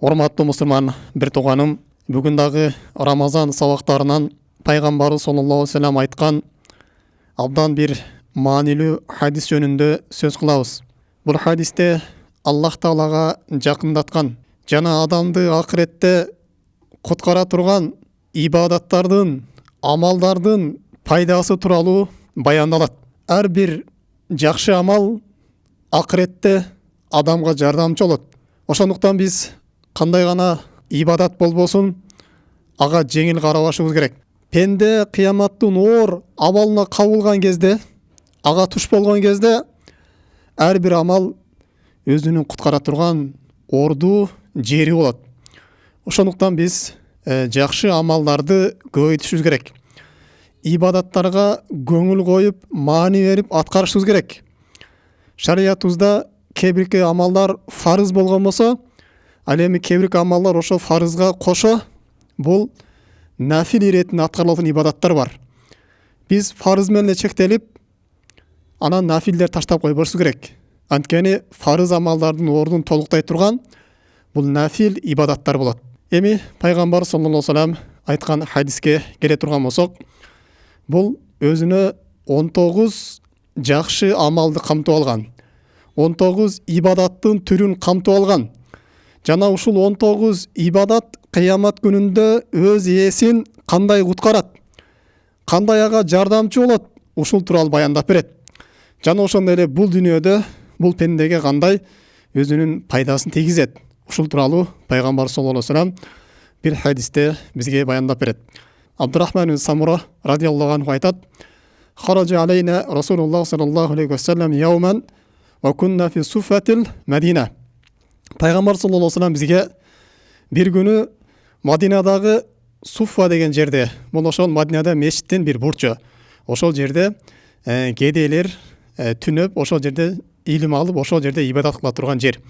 Урматтуу мусулман бир тууганым, бүгүн дагы Рамазан сабактарынан пайгамбары саллаллаху алейхи вассалам айткан абдан бир маанилүү хадис жөнүндө сөз кылабыз. Бул хадисте Аллах Таалага жакындаткан жана адамды акыретте куткара турган ибадаттардын, амалдардын пайдасы тууралуу баяндалат. Ар бир жакшы амал акыретте адамга жардамчы болот. Ошондуктан биз кандай гана ибадат болбосун, ага жеңил карабашыбыз керек. Пенде кыяматтын оор абалына кабылган кезде, ага туш болгон кезде ар бир амал өзүнүн куткара турган орду жери болот. Ошондуктан биз жакшы амалдарды көбөйтүшүбүз керек. Ибадаттарга көңүл коюп, маани берип аткарышыбыз керек. Шариятыбызда кээ-бирки амалдар фарыз болгон болсо, ал эми кээ-бирки амалдар ошо фарызга кошо бул нафил иретинде аткарылатын ибадаттар бар. Биз фарыз менен чектелип, анан нафилдер таштап койбошубуз керек. Анткени фарыз амалдардын ордун толуктай турган бул нафил ибадаттар болот. Эми пайгамбар саллаллаху алейхи вассалам айткан хадиске келе турган болсок, бул өзүнө 19 жакшы амалды камтып алган, 19 ибадаттын түрүн камтып алган. Жана ушул 19 ибадат кыямат күнүндө өз ээсин кандай куткарат, кандай ага жардамчы болот, ушул тууралуу баяндап берет. Жана ошондой эле бул дүйнөдө бул пендеге кандай өзүнүн пайдасын тийгизет. Ушул тууралуу пайгамбар саллаллаху алейхи вассалам бир хадисте бизге баяндап берет. Абдурахман ибн Самура радиаллаху анху айтат: "Хаража алейна Расулуллах саллаллаху алейхи вассалам яуман ва кунна фи суфатил Мадина." Пайгамбар саллаллаху алейхи вассалам бизге бир күнү Мадинадагы Суфа деген жерде, бул ошол Мадинада мешіттен бир бурчу. Ошол жерде кедейлер түнөп, ошол жерде илим алып, ошол жерде ибадат кыла турган жер.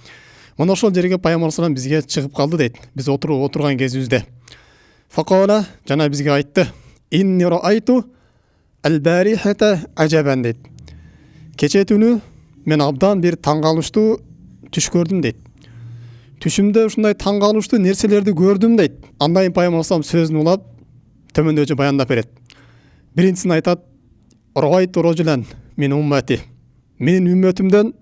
Мына ошол жерге пайгамбар саллаллаху алейхи вассалам бизге чыгып калды дейт. Биз отурган кезибизде. Факала, жана бизге айтты: "Инни раайту ал-барихата ажабан" дейт. Кече түнү мен абдан бир таң калыштуу түш көрдүм дейт. Түшүмдө ушундай таң калыштуу нерселерди көрдүм дейт. Андан кийин пайгамбар саллаллаху алейхи вассалам сөзүн улап төмөндөчү баяндап берет. Биринчисин айтат: "Раайту ражулан мин уммати." Менин үммөтүмдөн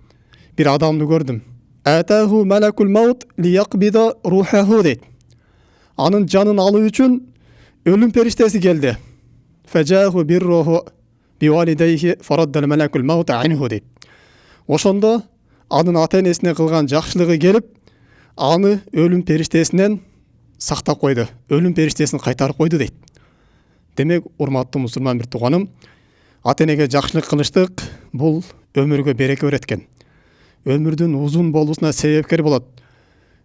бир адамды көрдүм. "Атаху малакул маут лияқбида рухаху" дейт. Анын жанын алуу үчүн өлүм периштеси келди. "Фажаху бирруху бивалидайхи фараддал малакул маут анху" дейт. Ошондо анын ата-энесине кылган жакшылыгы келип, аны өлүм периштесинен сактап койду, өлүм периштесин кайтарып койду дейт. Демек, урматтуу мусулман бир тууганым, ата-энеге жакшылык кылыштык бул өмүргө береке берет экен. Өмүрдүн узун болуусуна себепкер болот.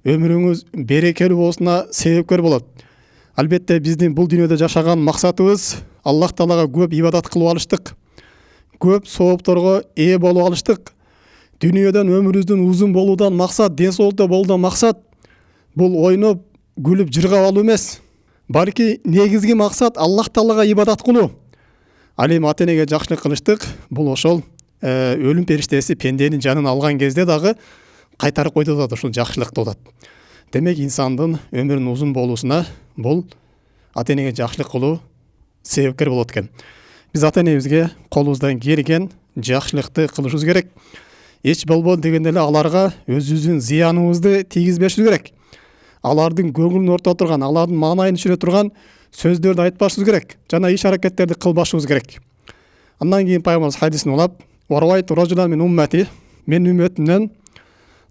Өмүрүңүз берекелүү болушуна себепкер болот. Албетте биздин бул дүйнөдө жашаган максатыбыз Аллах Таалага көп ибадат кылып алыштык, көп соопторго ээ болуп алыштык. Дүйнөдөн өмүрүбүздүн узун болуудан максат, ден соолукта болуудан максат бул ойноп, күлүп, жыргап алуу эмес. Балки негизги максат Аллах Таалага ибадат кылуу. Ал эми ата-энеге жакшылык кылыштык бул ошол өлүм периштеси пенденин жанын алган кезде дагы кайтарып койду да ушул жакшылыкты болот. Демек, инсандын өмүрүнүн узун болуусуна бул ата-энеге жакшылык кылуу себепкер болот экен. Биз ата-энебизге колубуздан келген жакшылыкты кылышыбыз керек. Эч болбоду дегенде эле аларга өзүбүздүн зыяныбызды тийгизбешибиз керек. Алардын көңүлүн орто турган, алардын маанайын түшүрө турган сөздөрдү айтпашыбыз керек. Жана иш-аракеттерди кылбашыбыз керек. Андан кийин пайгамбар хадисин улап: "Варавайту ражулан мин уммати", мен үммөтүмдөн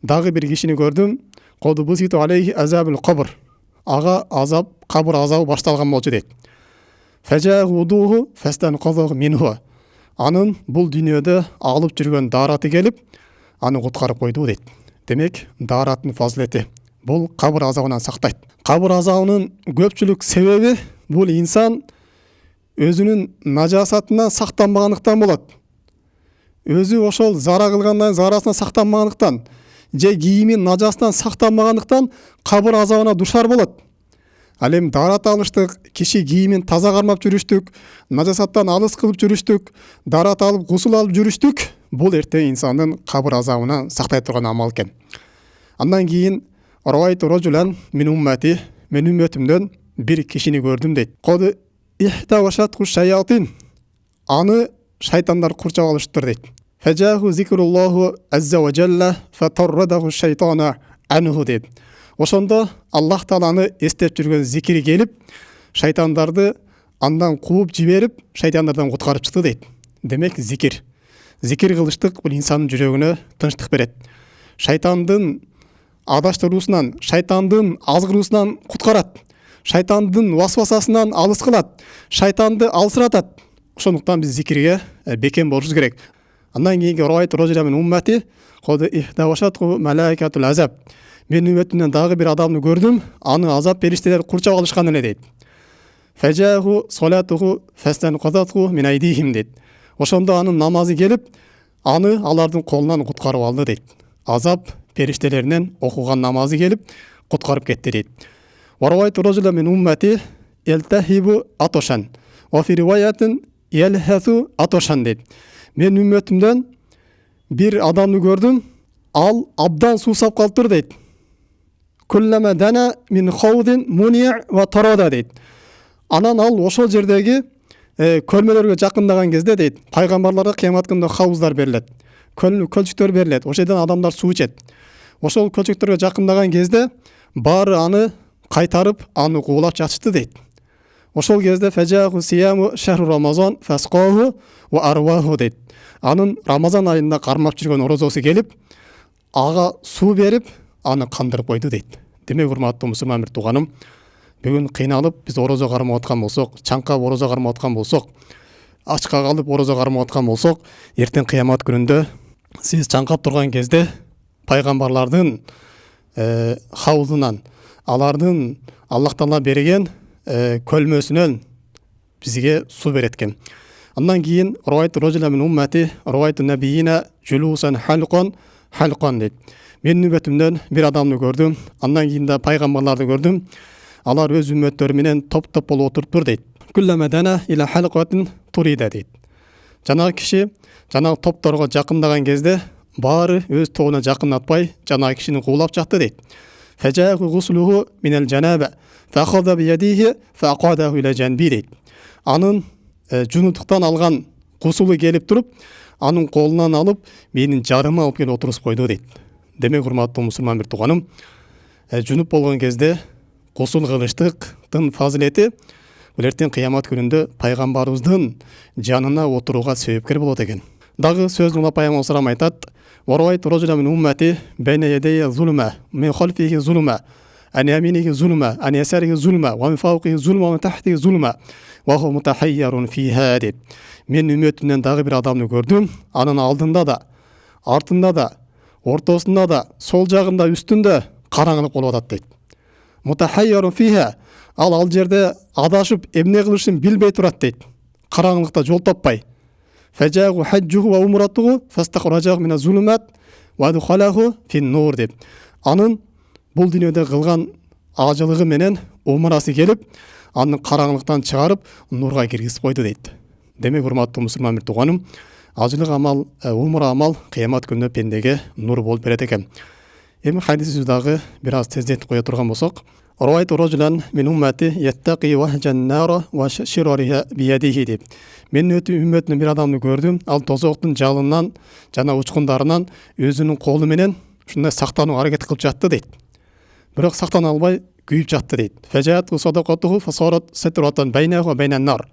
дагы бир кишини көрдүм. "Коду буситу алейхи азабул кабр", ага азап, кабыр азабы башталган болчу дейт. "Фажахудуху фастанқазаху минху", анын бул дүйнөдө алып жүргөн даараты келип, аны куткарып койду дейт. Демек, даараттын фазилети бул кабыр азабынан сактайт. Кабыр азабынын көпчүлүк себеби бул инсан өзүнүн нажасатынан сактанбагандыктан болот. Өзү ошол зара кылгандан зарасынан сактанбагандыктан, же кийимин нажасынан сактанбагандыктан кабыр азабына душар болот. Ал эми даарат алыштык, киши кийимин таза кармап жүрүштүк, нажасаттан алыс кылып жүрүштүк, даарат алып, гусул алып жүрүштүк. Бул эртең инсандын кабыр азабынан сактай турган амал экен. Андан кийин Равайту раджулан мин уммати, мен үмметімден bir kişini gördüm deydi. Kodu ihtavaşathu şayatin, аны шайтандар курчап алыштыр дейт. Фажаху зикруллаху азза ва жалла фатаррадаху шайтана анху дейт. Ошондо Аллах Тааланы эстеп жүргөн зикири келип, шайтандарды андан кууп жиберип, шайтандардан куткарып чыкты дейт. Демек зикир. Зикир кылыштык бул инсандын жүрөгүнө тынчтык берет. Шайтандын адаштыруусунан, шайтандын азгыруусунан куткарат. Шайтандын васвасасынан алыс кылат. Шайтанды алсыратат. Ошондуктан биз зикирге бекем болушубуз керек. Андан кийинки равайт рожуля мин уммати коду ихтавашатху малаикатул азаб. Мен үммөтүмдөн дагы бир адамды көрдүм, аны азап периштелер курчап алышкан эле дейт. Фажаху салатуху фастанқадатху мин айдихим дейт. Ошондо анын намазы келип, аны алардын колунан куткарып алды дейт. Азап периштелеринен окуган намазы келип, куткарып кетти дейт. Равайт рожуля мин уммати элтахибу атошан. Ва фи риваятин елхасу атошан дейт. Мен үммөтүмдөн бир адамды көрдүм, ал абдан суусап калыптыр дейт. Куллама дана мин хаудин муни' ва тарада дейт. Анан ал ошол жердеги көлмөлөргө жакындаган кезде дейт, пайгамбарларга кыямат күнүндө хауздар берилет. Көлчүктөр берилет. Ошол жерден адамдар суу ичет. Ошол көлчүктөргө жакындаган кезде баары аны кайтарып, аны куулап жатышты дейт. Ошол кезде фажаху сияму шахру рамазан фасқаху ва арваху дейт. Анын Рамазан айында кармап жүргөн орозосу келип, ага суу берип, аны кандырып койду дейт. Демек, урматтуу мусулман бир тууганым, бүгүн кыйналып биз орозо кармап аткан болсок, чаңкап орозо кармап аткан болсок, ачка калып орозо кармап аткан болсок, эртең кыямат күнүндө сиз чаңкап турган кезде пайгамбарлардын хаузунан, алардын Аллах Таала берген көлмөсүнөн бизге суу берет экен. Андан кийин равайт рожуля мин уммати равайту набийина жулусан халкан дейт. Мен үммөтүмдөн бир адамды көрдүм, андан кийин да пайгамбарларды көрдүм. Алар өз үммөттөрү менен топ-топ болуп отуруптур дейт. Кулламадана иля халкатин турида дейт. Жанагы киши жанагы топторго жакындаган кезде баары өз тобуна жакындатпай, жанагы кишини куулап жатты дейт. Фажаху гуслуху минал жанаба фахаза биядихи фақадаху иля жанби дейт. Анын жунуттуктан алган гусулу келип туруп, анын колунан алып, менин жарыма алып келип отурусуп койду дейт. Демек, урматтуу мусулман бир тууганым, жунуп болгон кезде гусул кылыштыктын фазилети бул эртең кыямат күнүндө пайгамбарыбыздын жанына отурууга себепкер болот экен. Дагы сөзүн улап пайгамбар айтат: "Варавайт рожуля мин уммати байна ядайя зулма, мин халфихи зулма, ан яминихи зулма, ан ясарихи зулма, ва мин фауқихи зулма, ва мин тахтихи зулма, ва ху мутахайярун фиха" дейт. Мен үммөтүмдөн дагы бир адамды көрдүм, анын алдында да, артында да, ортосунда да, сол жагында, үстүндө караңгылык болуп атат дейт. Мутахайярун фиха, ал жерде адашып эмне кылышын билбей турат дейт. Караңгылыкта жол таппай. Фажаху хаджуху ва умратуху фастахрajаху мина зулумат ва адхалаху фин-нур дейт. Анын бул дүйнөдө кылган ажылыгы менен умрасы келип, аны караңгылыктан чыгарып, нурга киргизип койду дейт. Демек, урматтуу мусулман бир тууганым, ажылык амал, умра амал кыямат күнүндө пендеге нур болуп берет экен. Эми хадисибизди дагы бир аз тездетип кое турган болсок, равайту рожулан мин уммати яттaqi вахжан нара ва ширариха биядихи дейт. Мен үммөтүнүн бир адамды көрдүм, ал тозоктун жалынан жана учкундарынан өзүнүн колу менен ушундай сактанууга аракет кылып жатты дейт. Бирок сактана албай күйүп жатты дейт. Фажаату садакатуху фасарат сатрatan байнаху ва байнан нар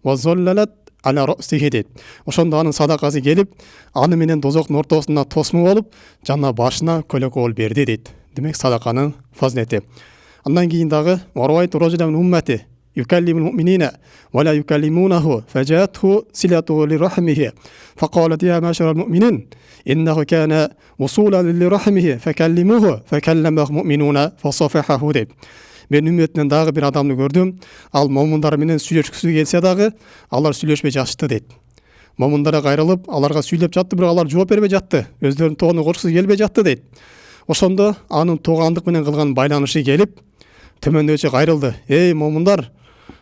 ва заллалат ала расихи дейт. Ошондо анын садакасы келип, аны менен тозоктун ортосуна тосмук болуп, жана башына көлөк ол берди дейт. Демек, садаканын фазилети. Андан кийин дагы варавайту рожуля мин уммати юкаллимул муъминина ва ла юкаллимунаху фажаатху силатуху лирахмихи фақалат я машарал муъминин иннаху кана вусулан лирахмихи факаллимуху факалламаху муъминуна фасафахаху дейт. Мен үммөтүнөн дагы бир адамды көрдүм, ал момундар менен сүйлөшкүсү келсе дагы алар сүйлөшпөй жатышты дейт. Момундарға кайрылып, аларга сүйлөп жатты, бирок алар жооп бербей жатты. Өздөрүнүн тоогуна коркусу келбей жатты дейт. Ошондо анын тоогандык менен кылган байланышы келип, төмөндөчө кайрылды. Эй момундар,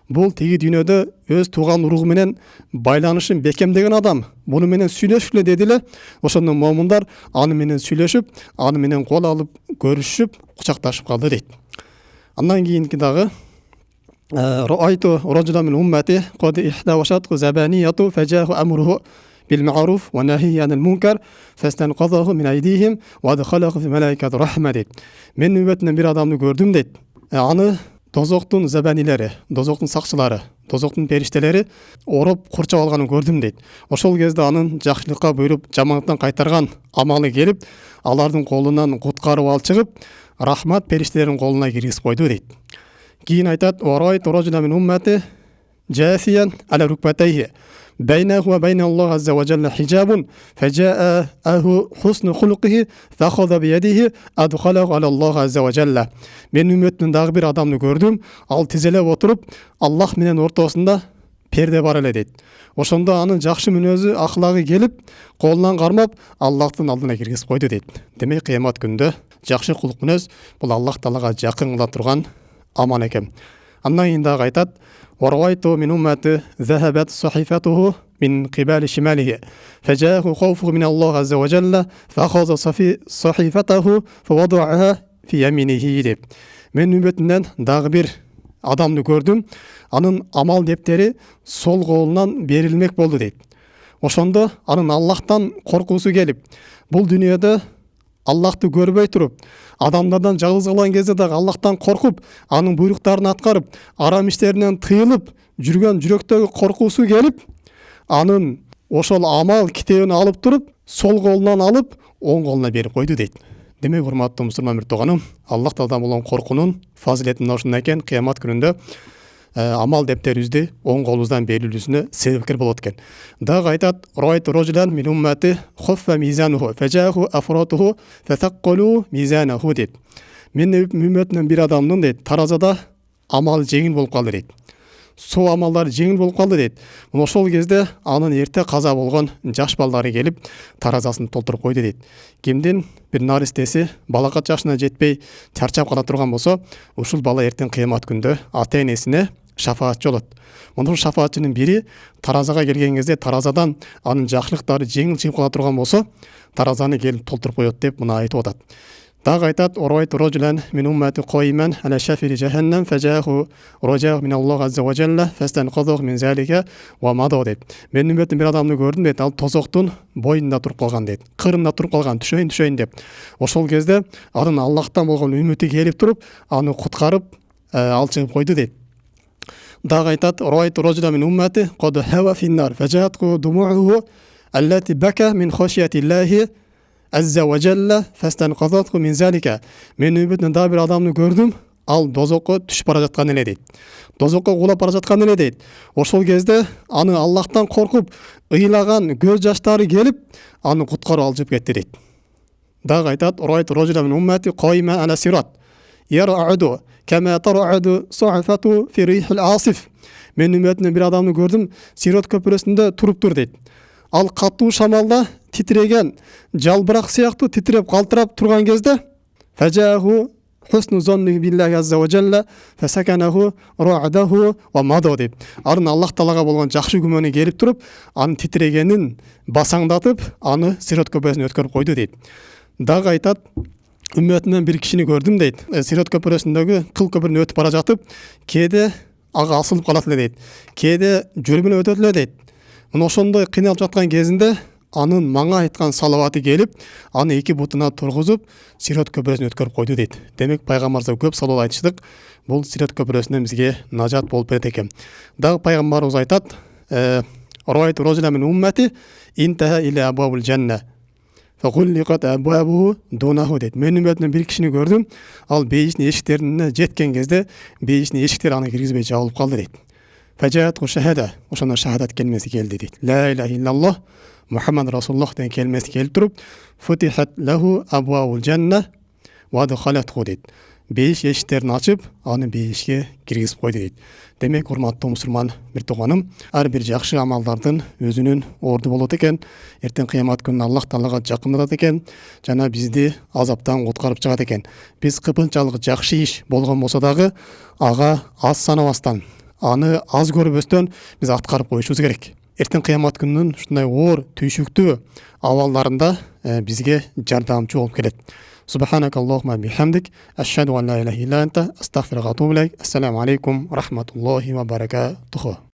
Бул тиги дүйнөдө өз тууган уругу менен байланышын бекемдеген адам. Буну менен сүйлөшкүлө деди эле. Ошондо момундар аны менен сүйлөшүп, аны менен кол алып, көрүшүп, кучакташып калды дейт. Андан кийинки дагы Рa'айту раджулан мин уммати кад ихтавашат забанiyatu фажаху амруху بالمعروف ونهي عن المنكر فاستنقذه من أيديهم وادخله في ملائكة الرحمة дейт. Мен үммөтүнөн бир адамды көрдүм дейт. Аны дозоктун забанилери, дозоктун сакчылары, дозоктун периштелери ороп курчап алганын көрдүм дейт. Ошол кезде анын жакшылыкка буйруп, жамандыктан кайтарган амалы келип, алардын колунан куткарып алып чыгып, рахмат периштелеринин колуна киргизип койду дейт. Кийин айтат: "Варайт раджулан мин уммати جاثيا على ركبتيه بينه وبين الله عز وجل حجاب فجاءه حسن خلقه فأخذ بيده أدخله على الله عز وجل". Мен үммөттүн дагы бир адамды көрдүм. Ал тизелеп отуруп, Аллах менен ортосунда перде бар эле дейт. Ошондо анын жакшы мүнөзү, аклагы келип, колунан кармап, Аллахтын алдына киргизип койду дейт. Демек, кыямат күндө жакшы кулук мүнөз бул Аллах Таалага жакын кыла турган аман экен. Андан кийин дагы айтат: "ورأيت من أمة ذهبت صحيفته من قبال شماله فجاءه خوفه من الله عز وجل فأخذ صحيفته فوضعها في يمينه" деп. Мен үммөтүнөн дагы бир адамды көрдүм. Анын амал дептери сол колунан берилмек болду дейт. Ошондо анын Аллахтан коркуусу келип, бул дүйнөдө Аллахты көрбөй туруп, адамдардан жалгыз калган кезде дагы Аллахтан коркуп, анын буйруктарын аткарып, арам иштеринен тыйылып жүргөн жүрөктөгү коркуусу келип, анын ошол амал китебин алып туруп, сол колунан алып, оң колуна берип койду дейт. Демек, урматтуу мусулман бир тууганым, Аллах Тааладан болгон коркунун фазилети ошондой экен. Кыямат күнүндө амал дептерибизди оң колубуздан берилүүсүнө себепкер болот экен. Дагы айтат: "Рa'айт раджулан мин уммати хаффа мизануху фажаху афратуху фатаккалу мизанаху" дейт. Мен үммөтүнөн бир адамдын дейт, таразада амал жеңил болуп калды дейт. Соо амалдары жеңил болуп калды дейт. Ошол кезде анын эрте каза болгон жаш балдары келип, таразасын толтуруп койду дейт. Кимдин бир наристеси балакат жашына жетпей чарчап кала турган болсо, ушул бала эртең кыямат күндө ата-энесине шафаатчы болот. Мунун шафаатчынын бири таразага келген кезде таразадан анын жакшылыктары жеңил чыгып кала турган болсо, таразаны келип толтуруп коет деп мына айтып атат. Дагы айтат: "Орайт раджулан мин уммати қойман ала шафири джаханнам фажаху раджа мин Аллах азза ва джалла фастанқадаху мин залика ва мада" деп. Мен үммөттүн бир адамды көрдүм дейт. Ал тозоктун бойунда туруп калган дейт. Кырында туруп калган, түшөйүн деп. Ошол кезде анын Аллахтан болгон үмүтү келип туруп, аны куткарып алып чыгып койду дейт. Дагы айтат: "Орайт раджулан мин уммати кад хава финнар фажатку думууху аллати бака мин хашиятиллахи азза ва джалла фастанқадатху мин залика". Мен үмүтүнөн дагы бир адамды көрдүм. Ал дозокко түшүп бара жаткан эле дейт. Дозокко кулап бара жаткан эле дейт. Ошол кезде аны Аллахтан коркуп, ыйлаган көз жаштары келип, аны куткарып алып чыгып кетти дейт. Дагы айтат: "Орайт раджулан мин уммати қойма ала сират ярауду кама тарауду сахфату фи рихил асиф". Мен үммөтүнөн бир адамды көрдүм, Сирот көпүрөсүндө туруптур дейт. Ал катуу шамалда титреген жалбырак сыяктуу титиреп калтырап турган кезде фажаху хусну зонни биллахи азза ва джалла фасаканаху раадаху ва мада деп. Арын Аллах Таалага болгон жакшы күмөнү келип туруп, анын титирегенин басаңдатып, аны Сирот көпүрөсүнө өткөрүп койду дейт. Дагы айтат: "Үммөтүнөн бир кишини көрдүм" дейт. Сирот көпүрөсүндөгү кыл көпүрөнү өтүп бара жатып, кээде ага асылып калат эле дейт. Кээде жол менен өтөт эле дейт. Мына ошондой кыйналып жаткан кезинде анын маңа айткан салаваты келип, аны эки бутуна тургузуп, Сирот көпүрөсүнө өткөрүп койду дейт. Демек, пайгамбарыбызга көп салават айтыштык. Бул Сирот көпүрөсүнөн бизге нажат болуп берет экен. Дагы пайгамбарыбыз айтат: "Рa'айт раджулан мин уммати интаха иля абвабил жанна фагулликат абвабуху дунаху" дейт. Мен үммөтүнөн бир кишини көрдүм. Ал бейиштин эшиктерине жеткен кезде, бейиштин эшиктери аны киргизбей жабылып калды дейт. Фажаатху шахада, ошондо шахадат келмеси келди дейт. Ла иляха иллаллах Мухаммад Расулуллах деген келмеси келип туруп, футихат лаху абвабул жанна ва дахалатху дейт. Бейиш эшиктерин ачып, аны бейишке киргизип койду дейт. Демек, урматтуу мусулман бир тууганым, ар бир жакшы амалдардын өзүнүн орду болот экен. Эртең кыямат күнүнө Аллах Таалага жакындатат экен, жана бизди азаптан куткарып чыгат экен. Биз кыпынчалык жакшы иш болгон болсо дагы ага аз санабастан, аны аз көрбөстөн биз аткарып коюшубуз керек. Эртең кыямат күнүнүн ушундай оор түйшүктүү абалдарында бизге жардамчы болуп келет. سبحانك اللهم بحمدك أشهد أن لا إله إلا أنت أستغفرك وأتوب إليك. السلام عليكم ورحمة الله وبركاته.